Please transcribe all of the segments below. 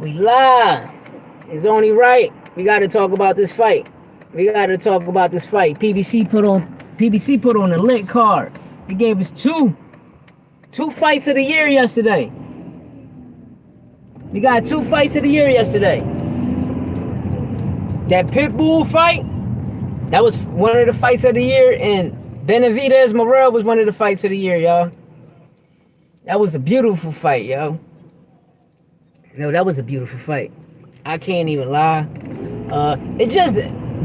We live. It's only right. We got to talk about this fight. PBC put on a lit card. He gave us two fights of the year yesterday. We got 2 fights of the year yesterday. That Pitbull fight, that was one of the fights of the year, and Benavidez Morrell was one of the fights of the year, y'all. That was a beautiful fight, yo. No, that was a beautiful fight. I can't even lie. It's just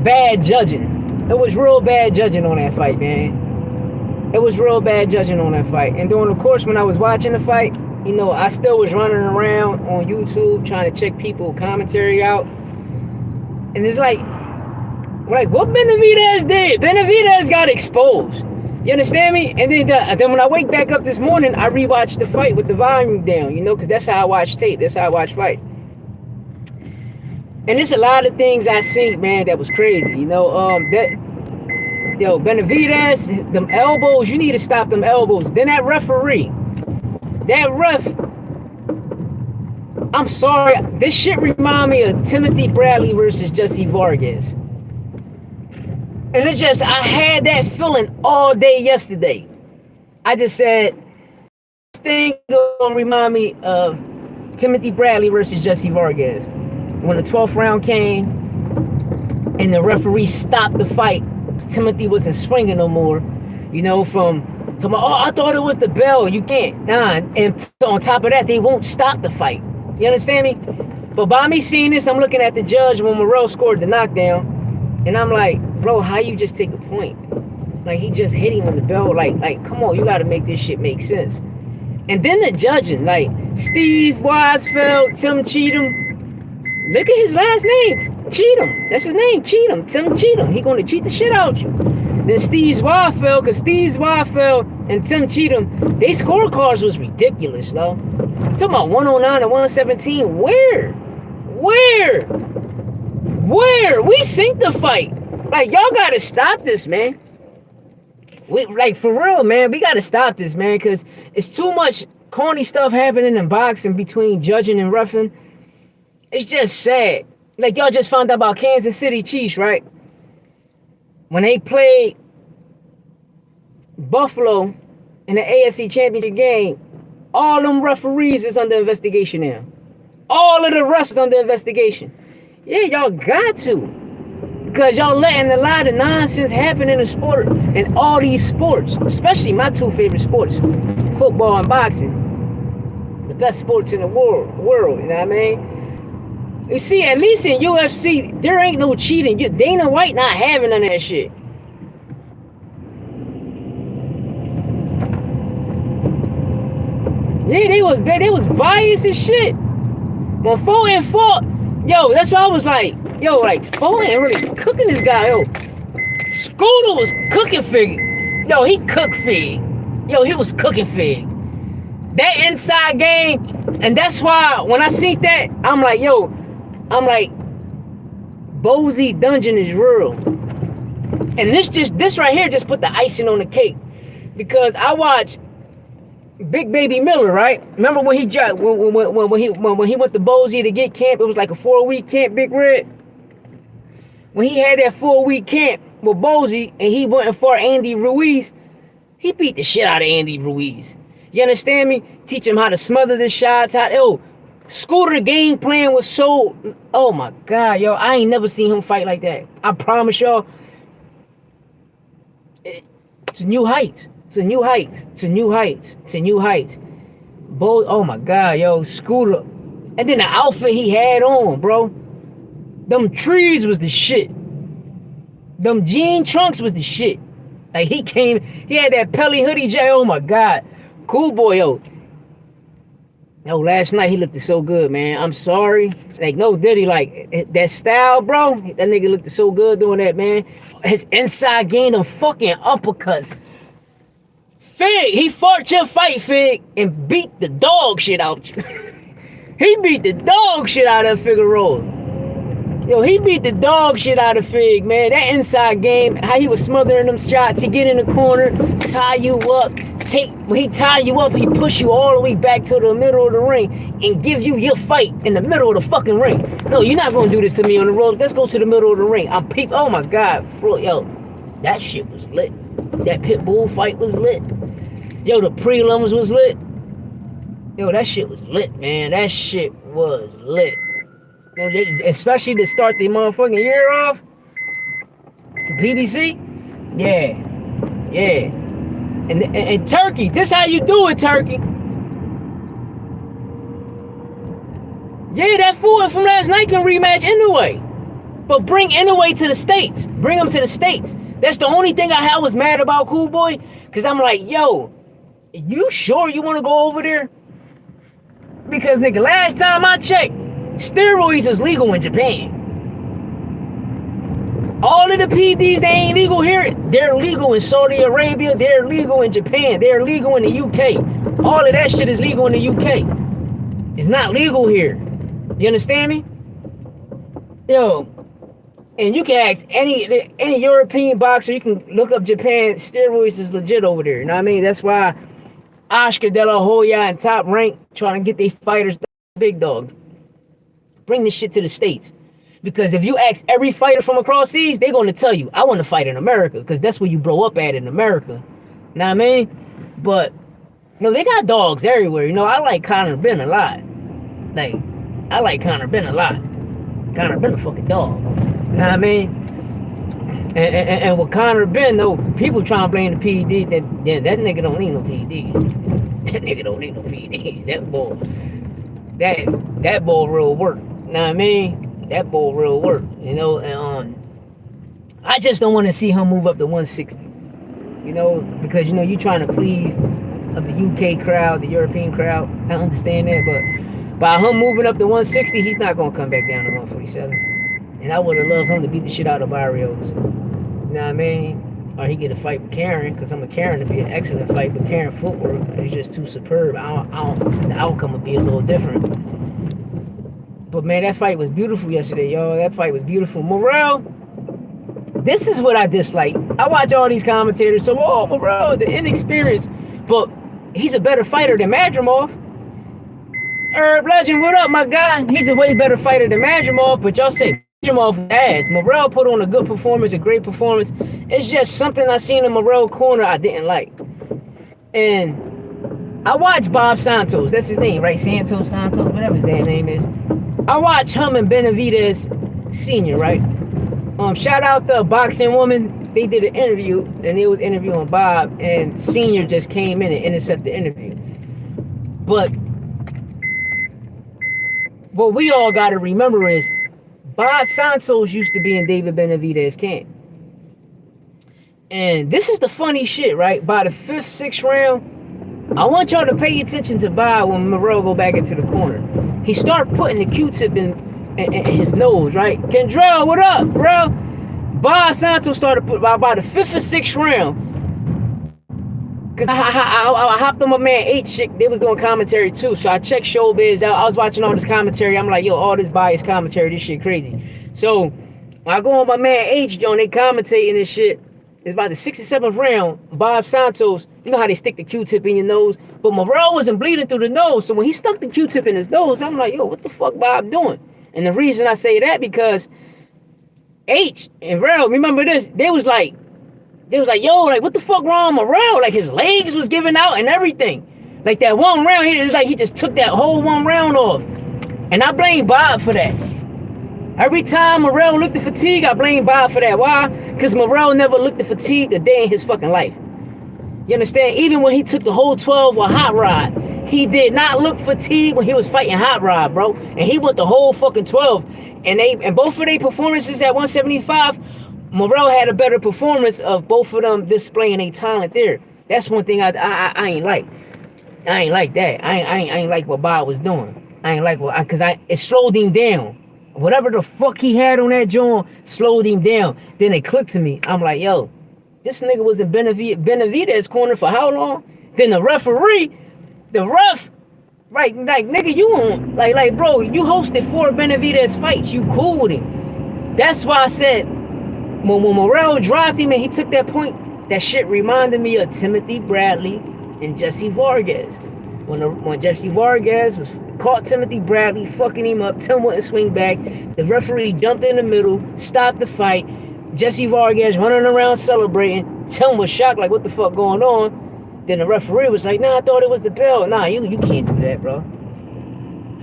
bad judging. It was real bad judging on that fight, man. It was real bad judging on that fight. And during the course when I was watching the fight, you know, I still was running around on YouTube trying to check people commentary out. And it's like what Benavidez did? Benavidez got exposed. You understand me? And then when I wake back up this morning, I rewatched the fight with the volume down, you know, because that's how I watch tape. That's how I watch fight. And there's a lot of things I seen, man, that was crazy. You know, Benavidez, them elbows, you need to stop them elbows. Then that referee, that ref, I'm sorry, this shit remind me of Timothy Bradley versus Jesse Vargas. And it's just, I had that feeling all day yesterday. I just said, this thing gonna remind me of Timothy Bradley versus Jesse Vargas. When the 12th round came and the referee stopped the fight, Timothy wasn't swinging no more. You know, I thought it was the bell. You can't. Nah. And on top of that, they won't stop the fight. You understand me? But by me seeing this, I'm looking at the judge when Morrell scored the knockdown. And I'm like, bro, how you just take a point? Like, he just hit him with the bell. Like, come on, you got to make this shit make sense. And then the judging, like, Steve Weisfeld, Tim Cheatham. Look at his last name, Cheatham. That's his name, Cheatham, Tim Cheatham. He going to cheat the shit out you. Then Steve Weisfeld, because Steve Weisfeld and Tim Cheatham, they scorecards was ridiculous, though. Talking about 109 and 117. Where? We synced the fight. Like, y'all gotta stop this, man. For real, man, we gotta stop this, man, because it's too much corny stuff happening in boxing between judging and reffing. It's just sad. Like, y'all just found out about Kansas City Chiefs, right? When they played Buffalo in the AFC Championship game, all them referees is under investigation now. All of the refs is under investigation. Yeah, y'all got to. Because y'all letting a lot of nonsense happen in the sport. And all these sports, especially my 2 favorite sports, football and boxing. The best sports in the world, you know what I mean? You see, at least in UFC, there ain't no cheating. Dana White not having none of that shit. Yeah, they was biased as shit. When Fulton fought, yo, that's why I was like, yo, like, Fulton really cooking this guy, yo. Scooter was cooking Fig. Yo, he cooked Fig. Yo, he was cooking Fig. That inside game, and that's why when I see that, I'm like, Bozy Dungeon is real. And this right here just put the icing on the cake. Because I watched Big Baby Miller, right? Remember when he went to Bozy to get camp? It was like a 4-week camp, Big Red. When he had that 4-week camp with Bozy and he went and fought Andy Ruiz, he beat the shit out of Andy Ruiz. You understand me? Teach him how to smother the shots. Scooter game plan was so... Oh my God, yo, I ain't never seen him fight like that. I promise y'all. To new heights. Oh my God, yo, Scooter. And then the outfit he had on, bro. Them trees was the shit. Them jean trunks was the shit. Like, he had that Pelly hoodie jacket. Oh my God. Cool boy, yo. Yo, last night he looked so good, man. I'm sorry. Like, no Diddy, like, that style, bro. That nigga looked so good doing that, man. His inside game, them fucking uppercuts. Fig, he fought your fight, Fig, and beat the dog shit out you. He beat the dog shit out of Figueroa. Yo, he beat the dog shit out of Fig, man. That inside game, how he was smothering them shots. He get in the corner, tie you up. When he tie you up, he push you all the way back to the middle of the ring and give you your fight in the middle of the fucking ring. No, you're not gonna do this to me on the ropes. Let's go to the middle of the ring. Oh my God, yo, that shit was lit. That pit bull fight was lit. Yo, the prelims was lit. Yo, that shit was lit, man. That shit was lit. You know, especially to start the motherfucking year off for PBC. Yeah. And Turkey, this how you do it, Turkey. Yeah, that fool from last night can rematch anyway. But bring Inoue to the States. Bring him to the States. That's the only thing I was mad about, Cool Boy. Because I'm like, yo, you sure you want to go over there? Because, nigga, last time I checked, steroids is legal in Japan. All of the PDs, they ain't legal here. They're legal in Saudi Arabia. They're legal in Japan. They're legal in the UK. All of that shit is legal in the UK. It's not legal here. You understand me? Yo, and you can ask any European boxer, you can look up Japan, steroids is legit over there. You know what I mean? That's why Oscar De La Hoya in Top Rank trying to get their fighters big dog. Bring this shit to the States. Because if you ask every fighter from across seas, they're going to tell you, I want to fight in America. Because that's where you blow up at in America. You know what I mean? But, you know, they got dogs everywhere. You know, I like Conor Ben a lot. Like, I like Conor Ben a lot. Conor Ben a fucking dog. You know what I mean? And with Conor Ben, though, people trying to blame the PED. That nigga don't need no PED. That nigga don't need no PED. That ball real work. You know what I mean? That ball real work. You know, and I just don't want to see him move up to 160. You know, because, you know, you trying to please the UK crowd, the European crowd. I understand that, but by him moving up to 160, he's not going to come back down to 147. And I would have loved him to beat the shit out of Barrios. You know what I mean? Or he get a fight with Karen, because I'm a Karen to be an excellent fight, but Karen footwork is just too superb. The outcome would be a little different. But man, that fight was beautiful yesterday, y'all. That fight was beautiful. Morrell, this is what I dislike. I watch all these commentators, so, oh, Morrell, the inexperience. But he's a better fighter than Madrimov. Herb Legend, what up, my guy? He's a way better fighter than Madrimov, but y'all say Madrimov ass. Morrell put on a good performance, a great performance. It's just something I seen in Morrell corner I didn't like. And I watched Bob Santos. That's his name, right? Santos, whatever his damn name is. I watched him and Benavidez Sr., right? Shout out to Boxing Woman. They did an interview, and they was interviewing Bob, and Sr. just came in and intercepted the interview. But what we all got to remember is Bob Santos used to be in David Benavidez camp. And this is the funny shit, right? By the 5th, 6th round, I want y'all to pay attention to Bob when Morrell go back into the corner. He start putting the Q-tip in his nose, right? Kendrell, what up, bro? Bob Santos started put by the 5th or 6th round. Because I hopped on my man H chick. They was doing commentary too. So I checked Showbiz out. I was watching all this commentary. I'm like, yo, all this biased commentary, this shit crazy. So I go on my man H, John, they commentating this shit. It's about the 6th or 7th round. Bob Santos, you know how they stick the Q-tip in your nose? But Morrell wasn't bleeding through the nose. So when he stuck the Q-tip in his nose, I'm like, yo, what the fuck Bob doing? And the reason I say that because H and Morrell, remember this, they was like, yo, like, what the fuck wrong with Morrell? Like, his legs was giving out and everything. Like, that one round, it was like he just took that whole one round off. And I blame Bob for that. Every time Morrell looked at fatigue, I blame Bob for that. Why? Because Morrell never looked at fatigue a day in his fucking life. You understand? Even when he took the whole 12 with Hot Rod, he did not look fatigued when he was fighting Hot Rod, bro. And he went the whole fucking 12. And both of their performances at 175, Morrell had a better performance of both of them displaying their talent there. That's one thing I ain't like. I ain't like that. I ain't like what Bob was doing. I ain't like what, because it slowed him down. Whatever the fuck he had on that joint slowed him down. Then it clicked to me. I'm like, yo, this nigga was in Benavidez corner for how long? Then the ref, right, like, nigga, you on, like, bro, you hosted 4 Benavidez fights. You cool with him. That's why I said when Morrell dropped him and he took that point, that shit reminded me of Timothy Bradley and Jesse Vargas. When Jesse Vargas was caught Timothy Bradley fucking him up, Tim wouldn't swing back. The referee jumped in the middle, stopped the fight. Jesse Vargas running around celebrating. Tim was shocked, like, what the fuck going on? Then the referee was like, nah, I thought it was the bell. Nah, you can't do that, bro.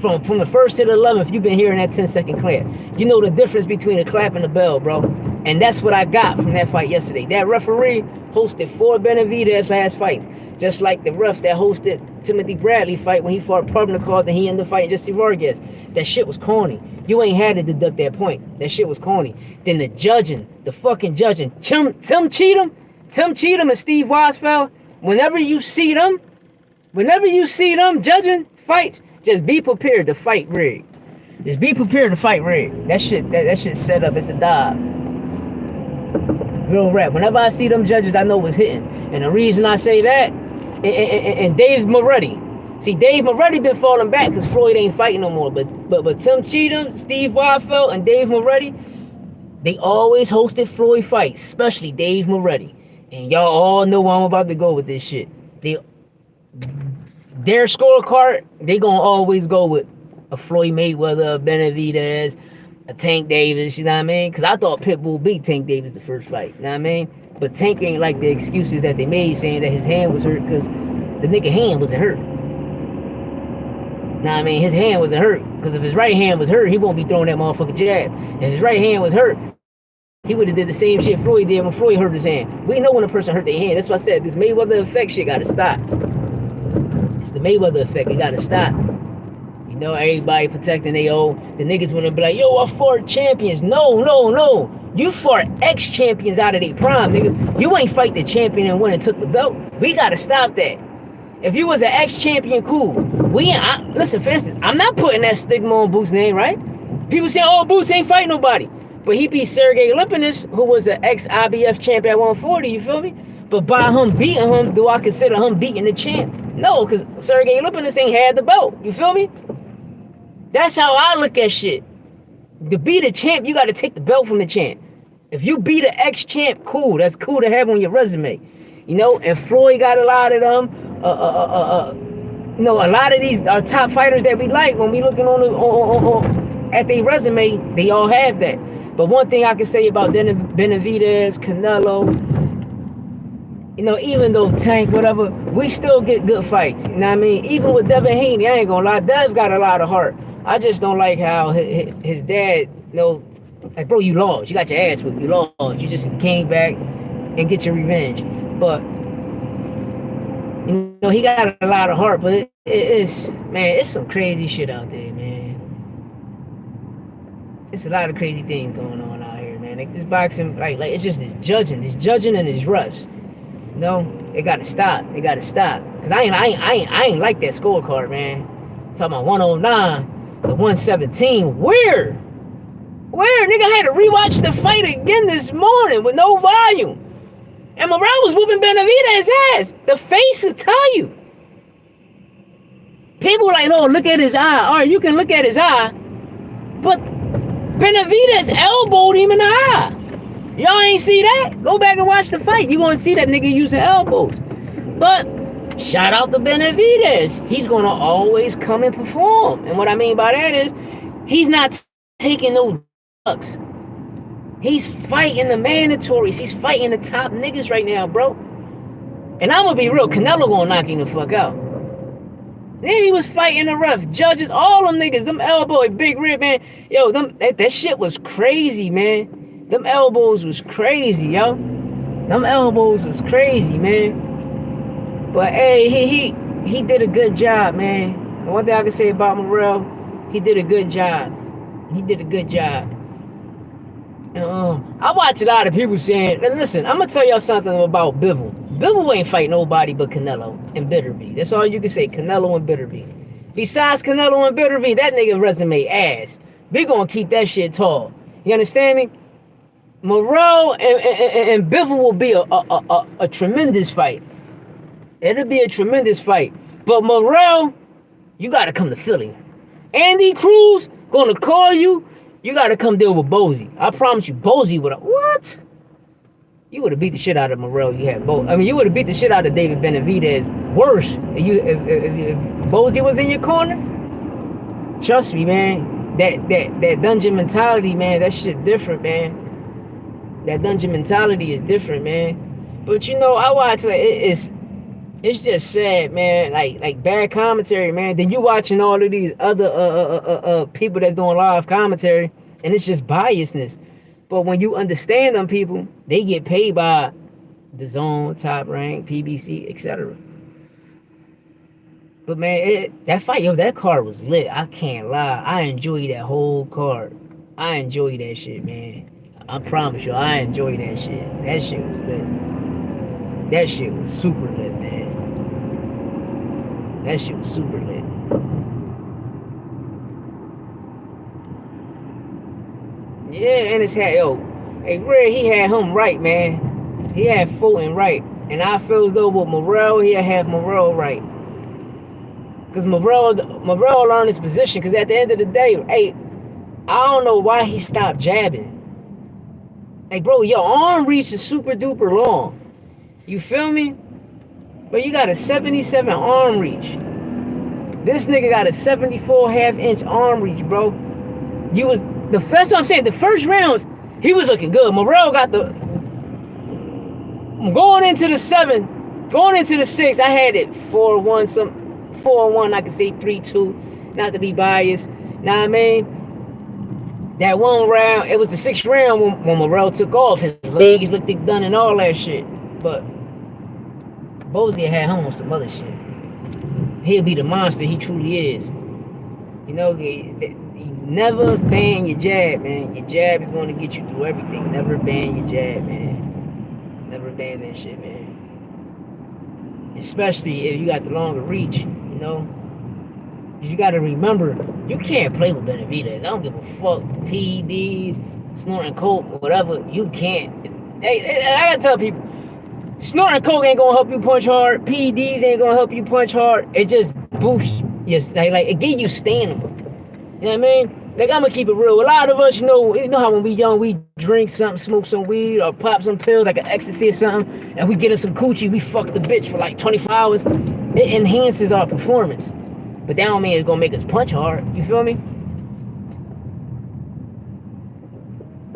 From the 1st to the 11th, you've been hearing that 10-second clap. You know the difference between a clap and a bell, bro. And that's what I got from that fight yesterday. That referee hosted 4 Benavidez last fights. Just like the ref that hosted Timothy Bradley fight when he fought Pubnicard, then he ended up fighting Jesse Vargas. That shit was corny. You ain't had to deduct that point. That shit was corny. Then the fucking judging. Tim Cheatham and Steve Weisfeld, whenever you see them judging fights, just be prepared to fight rigged. Just be prepared to fight rigged. That shit's set up. It's a dive. Real rap. Whenever I see them judges, I know what's hitting. And the reason I say that, and Dave Moretti. See, Dave Moretti been falling back because Floyd ain't fighting no more. But Tim Cheatham, Steve Weisfeld, and Dave Moretti, they always hosted Floyd fights, especially Dave Moretti. And y'all all know where I'm about to go with this shit. Their scorecard, they gonna always go with a Floyd Mayweather, a Benavidez, a Tank Davis, you know what I mean? Because I thought Pitbull beat Tank Davis the first fight, you know what I mean? But Tank ain't like the excuses that they made saying that his hand was hurt because the nigga hand wasn't hurt. Know what I mean? His hand wasn't hurt. Because if his right hand was hurt, he won't be throwing that motherfucking jab. If his right hand was hurt, he would have did the same shit Floyd did when Floyd hurt his hand. We know when a person hurt their hand. That's why I said this Mayweather effect shit gotta stop. It's the Mayweather effect. It gotta stop. You know, everybody protecting their own. The niggas wanna be like, yo, I fought champions. No. You fought ex-champions out of their prime, nigga. You ain't fight the champion and went and took the belt. We gotta stop that. If you was an ex-champion, cool. Listen, for instance, I'm not putting that stigma on Boots' name, right? People say, oh, Boots ain't fighting nobody. But he beat Sergey Lipinus, who was an ex-IBF champ at 140, you feel me? But by him beating him, do I consider him beating the champ? No, because Sergey Lipinus ain't had the belt, you feel me? That's how I look at shit. To beat a champ, you got to take the belt from the champ. If you beat an ex-champ, cool. That's cool to have on your resume. You know, and Floyd got a lot of them. You know, a lot of these are top fighters that we like. When we looking at their resume, they all have that. But one thing I can say about Benavidez, Canelo, you know, even though Tank, whatever, we still get good fights. You know what I mean? Even with Devin Haney, I ain't gonna lie, Dev got a lot of heart. I just don't like how his dad, you know, like, bro, you lost. You got your ass whipped. You lost. You just came back and get your revenge. But, you know, he got a lot of heart, but it's some crazy shit out there, man. It's a lot of crazy things going on out here, man. Like this boxing, like it's just this judging and this refs. You know, it gotta stop. It gotta stop. Cause I ain't like that scorecard, man. I'm talking about 109, the 117. Where? Nigga, I had to rewatch the fight again this morning with no volume. And Morrell was whooping Benavidez's ass. The face will tell you. People like, oh, look at his eye. All right, you can look at his eye. But Benavidez elbowed him in the eye. Y'all ain't see that? Go back and watch the fight. You gonna see that nigga using elbows. But shout out to Benavidez. He's gonna always come and perform. And what I mean by that is he's not taking no ducks. He's fighting the mandatories. He's fighting the top niggas right now, bro. And I'm gonna be real, Canelo gonna knock him the fuck out. Then he was fighting the ref, judges, all them niggas, them elbows, Big Rib, man. Yo, that shit was crazy, man. Them elbows was crazy, yo. Them elbows was crazy, man. But hey, he did a good job, man. And one thing I can say about Morrell, he did a good job. He did a good job. I watch a lot of people saying, listen, I'm gonna tell y'all something about Bivol. Bivol ain't fight nobody but Canelo and Bitterby. That's all you can say, Canelo and Bitterby. Besides Canelo and Bitterby, that nigga resume ass. We gonna keep that shit tall. You understand me? Morrell and Bivol will be a tremendous fight. It'll be a tremendous fight. But Morrell, you gotta come to Philly. Andy Cruz gonna call you You got to come deal with Bozy. I promise you, Bozy would have... What? You would have beat the shit out of Morrell. You had both. I mean, you would have beat the shit out of David Benavidez. Worse. If Bozy was in your corner, trust me, man. That dungeon mentality, man. That shit different, man. That dungeon mentality is different, man. But you know, I watch like it's just sad, man. Like bad commentary, man. Then you watching all of these other people that's doing live commentary, and it's just biasness. But when you understand them people, they get paid by the Zone, Top Rank, PBC, etc. But man, that fight, yo, that card was lit. I can't lie. I enjoyed that whole card. I enjoyed that shit, man. I promise you, I enjoyed that shit. That shit was lit. That shit was super lit, man. That shit was super lit. Yeah, and it's had, yo, hey, Red, he had him right, man. He had Fulton right. And I feel as though with Morrell, he'll have Morrell right. Because Morrell learned his position. Because at the end of the day, hey, I don't know why he stopped jabbing. Hey, bro, your arm reach is super duper long. You feel me? But you got a 77 arm reach. This nigga got a 74 half-inch arm reach, bro. That's what I'm saying. The first rounds, he was looking good. Morrell got going into the 6, I had it 4-1, I could say 3-2, not to be biased. Know what I mean? That one round, it was the 6th round when Morrell took off. His legs looked done and all that shit. But Bozy had him on some other shit. He'll be the monster he truly is. You know, never ban your jab, man. Your jab is going to get you through everything. Never ban your jab, man. Never ban that shit, man. Especially if you got the longer reach, you know. You got to remember, you can't play with Benavidez. I don't give a fuck. PEDs, snorting coke, whatever. You can't. Hey, I got to tell people, snorting coke ain't going to help you punch hard. PEDs ain't going to help you punch hard. It just boosts you. Like it gives you stamina. You know what I mean? Like, I'm gonna keep it real. A lot of us, you know how when we young, we drink something, smoke some weed, or pop some pills, like an ecstasy or something, and we get us some coochie, we fuck the bitch for like 24 hours. It enhances our performance. But that don't mean it's gonna make us punch hard. You feel me?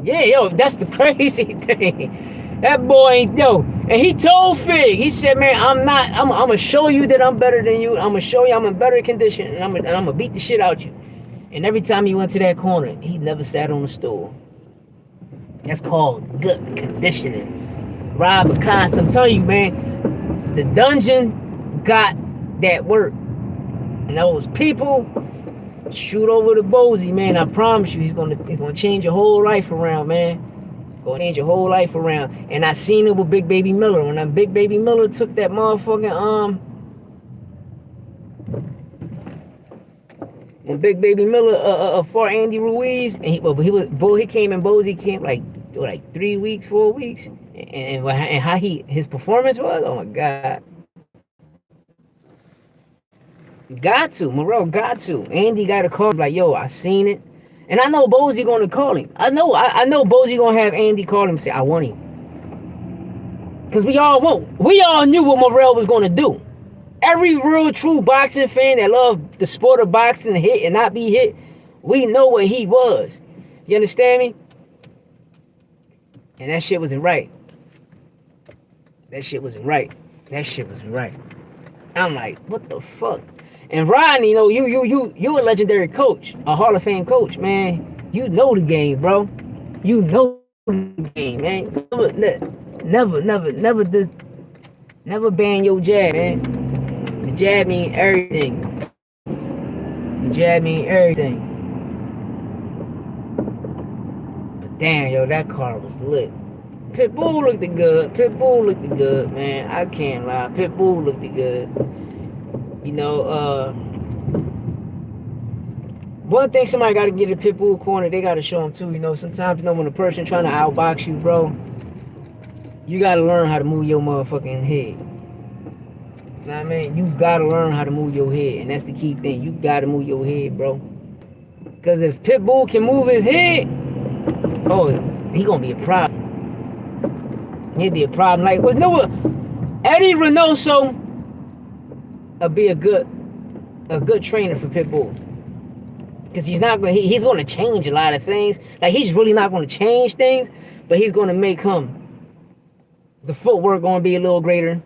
Yeah, yo, that's the crazy thing. That boy ain't, yo, and he told Fig, he said, man, I'm gonna show you that I'm better than you. I'm gonna show you I'm in better condition, and I'm gonna beat the shit out you. And every time he went to that corner, he never sat on the stool. That's called good conditioning. Rob Acosta, I'm telling you, man, the dungeon got that work. And those people shoot over the Bozy, man. I promise you, he's gonna change your whole life around, man. Gonna change your whole life around. And I seen it with Big Baby Miller. When that Big Baby Miller took that motherfucking when Big Baby Miller fought Andy Ruiz, and he came in Bozy camp like 3 weeks, 4 weeks, and how his performance was, oh my god. Morrell got to. Andy got a call like, yo, I seen it. And I know Bozy gonna call him. I know Bozy gonna have Andy call him and say, I want him. Cause we all knew what Morrell was gonna do. Every real true boxing fan that loved the sport of boxing, hit and not be hit, we know what he was. You understand me? And that shit wasn't right. I'm like, what the fuck? And Rodney, you know, you a legendary coach, a Hall of Fame coach, man. You know the game, bro. You know the game, man. Never ban your jab, man. The jab mean everything. But damn, yo, that car was lit. Pitbull looked good, man. I can't lie. Pitbull looked good. You know, one thing somebody got to get a Pitbull corner, they got to show them too. You know, sometimes, you know, when a person trying to outbox you, bro, you got to learn how to move your motherfucking head. You know what I mean? You got to learn how to move your head, and that's the key thing. You got to move your head, bro. Because Because if Pitbull can move his head, oh, he gonna be a problem. He'd be a problem. Like with no Eddie Reynoso will be a good trainer for Pitbull. Because he's gonna change a lot of things. Like he's really not gonna change things, but he's gonna make the footwork gonna be a little greater.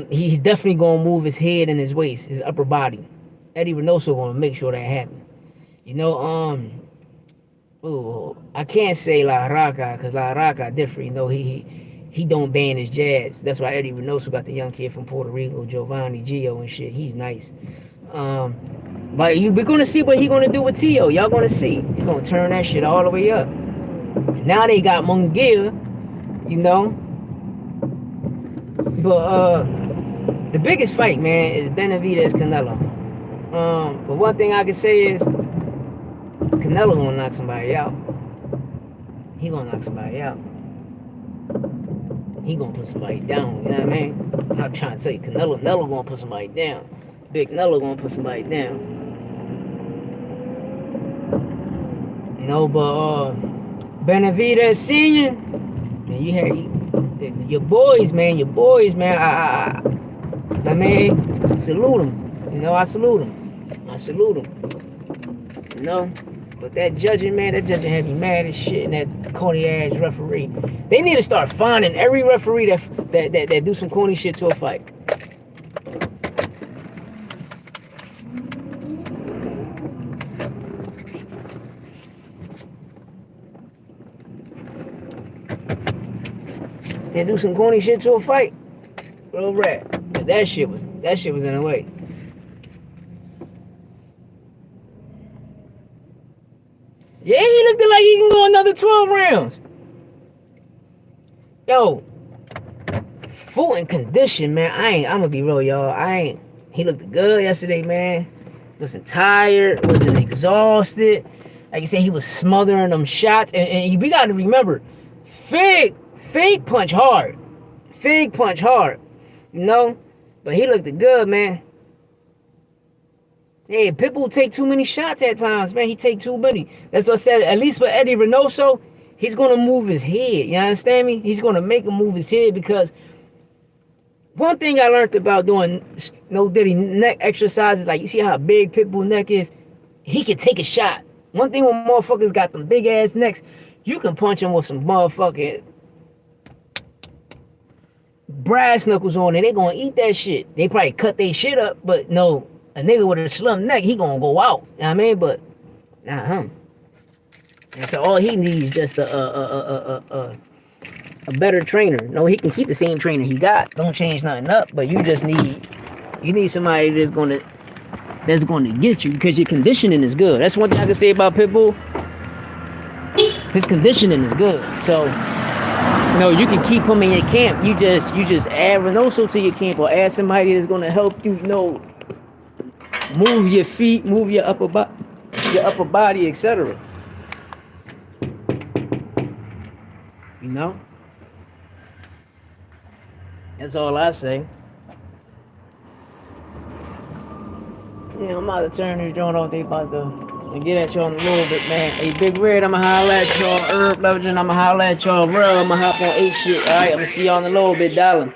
He's definitely gonna move his head and his waist, his upper body. Eddie Reynoso gonna make sure that happens. You know, I can't say La Raca, because La Raca different. You know, he don't ban his jabs. That's why Eddie Reynoso got the young kid from Puerto Rico, Giovanni Gio and shit. He's nice. But we're gonna see what he gonna do with Tio. Y'all gonna see. He's gonna turn that shit all the way up. Now they got Munguia, you know. But the biggest fight, man, is Benavidez Canelo. But one thing I can say is Canelo gonna knock somebody out. He gonna knock somebody out. He gonna put somebody down, you know what I mean? I'm trying to tell you, Canelo gonna put somebody down. Big Nello gonna put somebody down. You know, but Benavidez Senior, man, you had your boys, man. I mean, salute them. You know, I salute them. You know, but that judging had me mad as shit. And that corny ass referee. They need to start finding every referee that do some corny shit to a fight. They do some corny shit to a fight. Real rat. But that shit was in the way. Yeah, he looked like he can go another 12 rounds. Yo, full in condition, man. I'm gonna be real, y'all. He looked good yesterday, man. Wasn't tired, wasn't exhausted. Like I said, he was smothering them shots. And we gotta remember, Fig punch hard. You know? But he looked good, man. Hey, Pitbull take too many shots at times, man. He take too many. That's what I said. At least for Eddie Reynoso, he's going to move his head. You understand me? He's going to make him move his head because one thing I learned about doing no diddy neck exercises, like you see how big Pitbull neck is, he can take a shot. One thing when motherfuckers got them big ass necks, you can punch them with some motherfucking brass knuckles on and they gonna eat that shit. They probably cut their shit up, but no, a nigga with a slum neck, he gonna go out. You know what I mean? But nah, him. And so all he needs is just a better trainer. No, he can keep the same trainer he got. Don't change nothing up. But you need somebody that's gonna get you because your conditioning is good. That's one thing I can say about Pitbull. His conditioning is good. So you can keep him in your camp. You just add Reynoso to your camp or add somebody that's gonna help you, move your feet, move your upper body, etc. You know? That's all I say. Yeah, I'm about to turn this joint off. They about to get at y'all in a little bit, man. Hey, Big Red, I'ma holler at y'all. Herb Legend, I'ma holler at y'all. Real, I'ma hop on 8 shit. Alright, I'ma see y'all in a little bit, darling.